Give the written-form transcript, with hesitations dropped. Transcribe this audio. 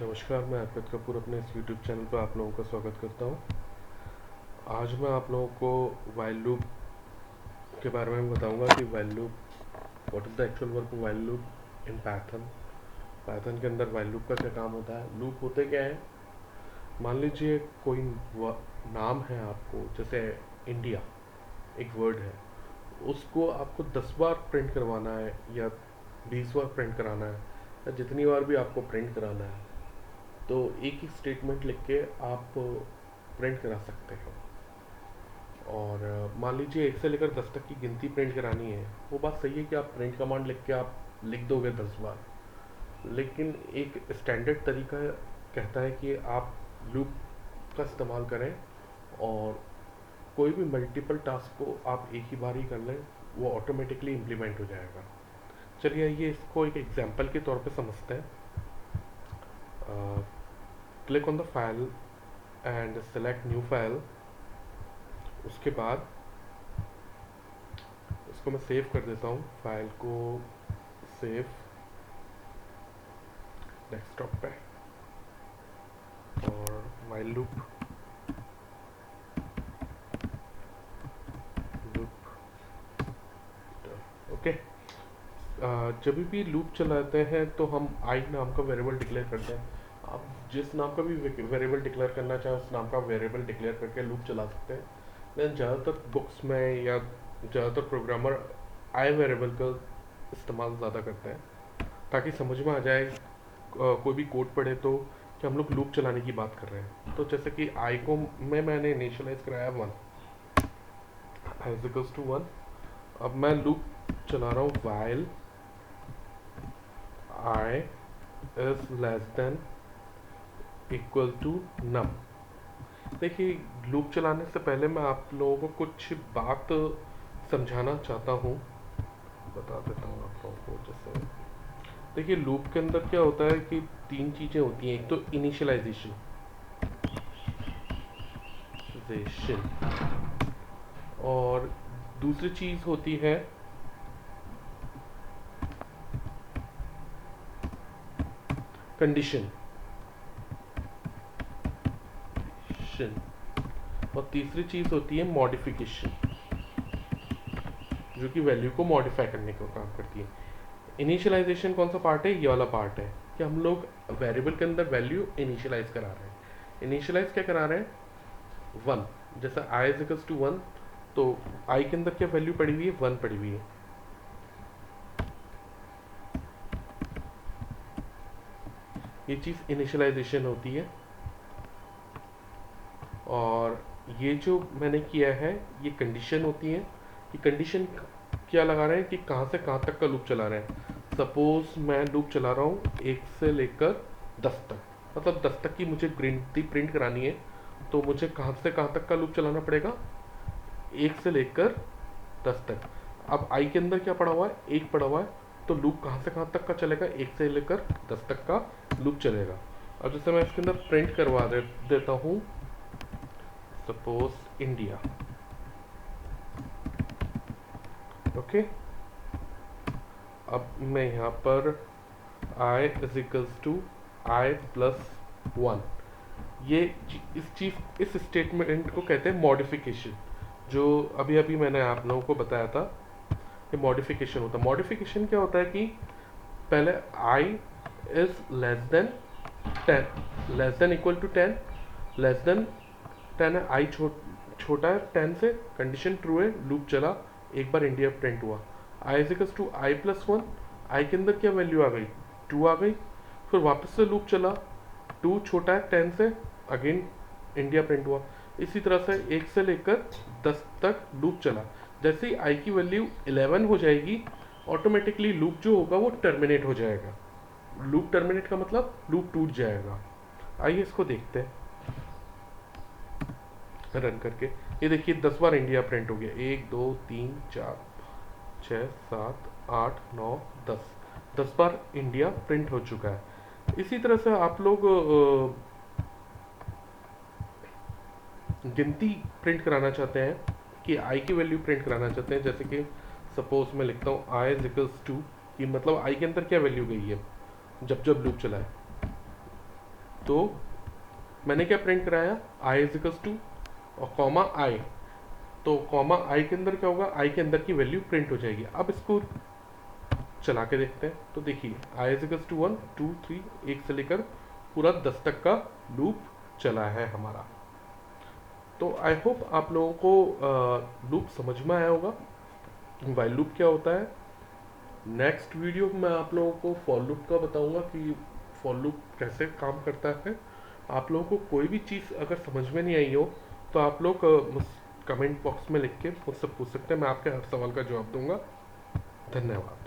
नमस्कार, मैं अर्पित कपूर अपने इस यूट्यूब चैनल पर आप लोगों का स्वागत करता हूं। आज मैं आप लोगों को वाइल लूप के बारे में बताऊंगा कि while loop what is the actual work while loop in Python. Python के अंदर वाइल लूप का क्या काम होता है, लूप होते क्या है। मान लीजिए कोई नाम है आपको, जैसे इंडिया एक वर्ड है, उसको आपको 10 बार प्रिंट करवाना है या 20 बार प्रिंट कराना है या जितनी बार भी आपको प्रिंट कराना है, तो एक ही स्टेटमेंट लिख के आप प्रिंट करा सकते हो। और मान लीजिए 1 से लेकर 10 तक की गिनती प्रिंट करानी है, वो बात सही है कि आप प्रिंट कमांड लिख के आप लिख दोगे 10 बार, लेकिन एक स्टैंडर्ड तरीका कहता है कि आप लूप का इस्तेमाल करें और कोई भी मल्टीपल टास्क को आप एक ही बार ही कर लें, वो ऑटोमेटिकली इम्प्लीमेंट हो जाएगा। चलिए ये इसको एक एग्जांपल के तौर पे समझते हैं। Click on the file and select new file. उसके बाद इसको मैं सेव कर देता हूँ, फाइल को सेव डेस्कटॉप पे और वाइल लूप ओके। जब भी लूप चलाते हैं तो हम आई नाम का वेरिएबल डिक्लेयर करते हैं। आप जिस नाम का भी वेरिएबल डिक्लेयर करना चाहें उस नाम का वेरिएबल डिक्लेयर करके लूप चला सकते हैं। लेकिन ज़्यादातर बुक्स में या ज़्यादातर प्रोग्रामर आई वेरिएबल का इस्तेमाल ज़्यादा करते हैं ताकि समझ में आ जाए कोई भी कोड पढ़े तो कि हम लोग लूप चलाने की बात कर रहे हैं। तो जैसे कि आई को मैंने इनिशियलाइज कराया 1 इज इक्वल्स टू 1। अब मैं लूप चला रहा हूँ while i is less than equal to num. देखिए, लूप चलाने से पहले मैं आप लोगों को कुछ बात समझाना चाहता हूँ, बता देता हूँ आप लोगों को। जैसे देखिए, लूप के अंदर क्या होता है कि 3 चीज़ें होती हैं। एक तो इनिशियलाइजेशन और दूसरी चीज़ होती है कंडीशन और तीसरी चीज़ होती है मॉडिफिकेशन, जो कि वैल्यू को मॉडिफाई करने का काम करती है। इनिशियलाइजेशन कौन सा पार्ट है? ये वाला पार्ट है कि हम लोग वेरिएबल के अंदर वैल्यू इनिशियलाइज करा रहे हैं। इनिशियलाइज क्या करा रहे हैं? 1। जैसे i इज इक्वल्स टू 1, तो i के अंदर क्या वैल्यू पड़ी हुई है? 1 पड़ी हुई है। ये चीज़ इनिशियलाइजेशन होती है। और ये जो मैंने किया है ये कंडीशन होती है। कि कंडीशन क्या लगा रहे हैं कि कहाँ से कहाँ तक का लूप चला रहे हैं। सपोज मैं लूप चला रहा हूँ 1 से लेकर 10 तक, मतलब 10 तक की मुझे गिनती प्रिंट करानी है, तो मुझे कहाँ से कहाँ तक का लूप चलाना पड़ेगा? 1 से लेकर 10 तक। अब आई के अंदर क्या पड़ा हुआ है? 1 पड़ा हुआ है, तो लूप कहाँ से कहाँ तक का चलेगा? 1 से लेकर 10 तक का लूप चलेगा। अब जैसे मैं इसके अंदर प्रिंट करवा देता हूँ, सपोज इंडिया। ओके, अब मैं यहाँ पर i is equals to I plus 1, ये इस स्टेटमेंट को कहते हैं मॉडिफिकेशन। जो अभी अभी मैंने आप लोगों को बताया था, ये मॉडिफिकेशन होता है। मॉडिफिकेशन क्या होता है कि पहले i is less than 10, less than equal to 10, less than 10 है, i छोटा है 10 से, कंडीशन ट्रू है, लूप चला, एक बार इंडिया प्रिंट हुआ। i is equals to I plus 1, I के अंदर क्या वैल्यू आ गई? 2 आ गई। फिर वापस से लूप चला, 2 छोटा है 10 से, अगेन इंडिया प्रिंट हुआ। इसी तरह से 1 से लेकर 10 तक लूप चला। जैसे ही आई की वैल्यू 11 हो जाएगी, ऑटोमेटिकली लूप जो होगा वो टर्मिनेट हो जाएगा। लूप टर्मिनेट का मतलब लूप टूट जाएगा। आइए इसको देखते हैं रन करके। ये देखिए 10 बार इंडिया प्रिंट हो गया। 1 2 3 4 6 7 8 9 10, 10 बार इंडिया प्रिंट हो चुका है। इसी तरह से आप लोग गिनती प्रिंट कराना चाहते हैं कि आई की वैल्यू प्रिंट कराना चाहते हैं। जैसे कि सपोज मैं लिखता हूँ आई इज इक्वल्स टू, कि मतलब आई के अंदर क्या वैल्यू गई है जब जब लूप चला है। तो मैंने क्या प्रिंट कराया, आई इज इक्वल्स टू और कॉमा आई, तो कॉमा आई के अंदर क्या होगा, आई के अंदर की वैल्यू प्रिंट हो जाएगी। अब इसको चला के देखते हैं, तो देखिए आई इज इक्वल्स टू 1 2 3, 1 से लेकर पूरा 10 तक का लूप चला है हमारा। तो आई होप आप लोगों को लूप समझ में आया होगा, वाइल लूप क्या होता है। नेक्स्ट वीडियो में मैं आप लोगों को फॉर लूप का बताऊंगा कि फॉर लूप कैसे काम करता है। आप लोगों को कोई भी चीज़ अगर समझ में नहीं आई हो तो आप लोग कमेंट बॉक्स में लिख के मुझसे पूछ सकते हैं, मैं आपके हर सवाल का जवाब दूंगा। धन्यवाद।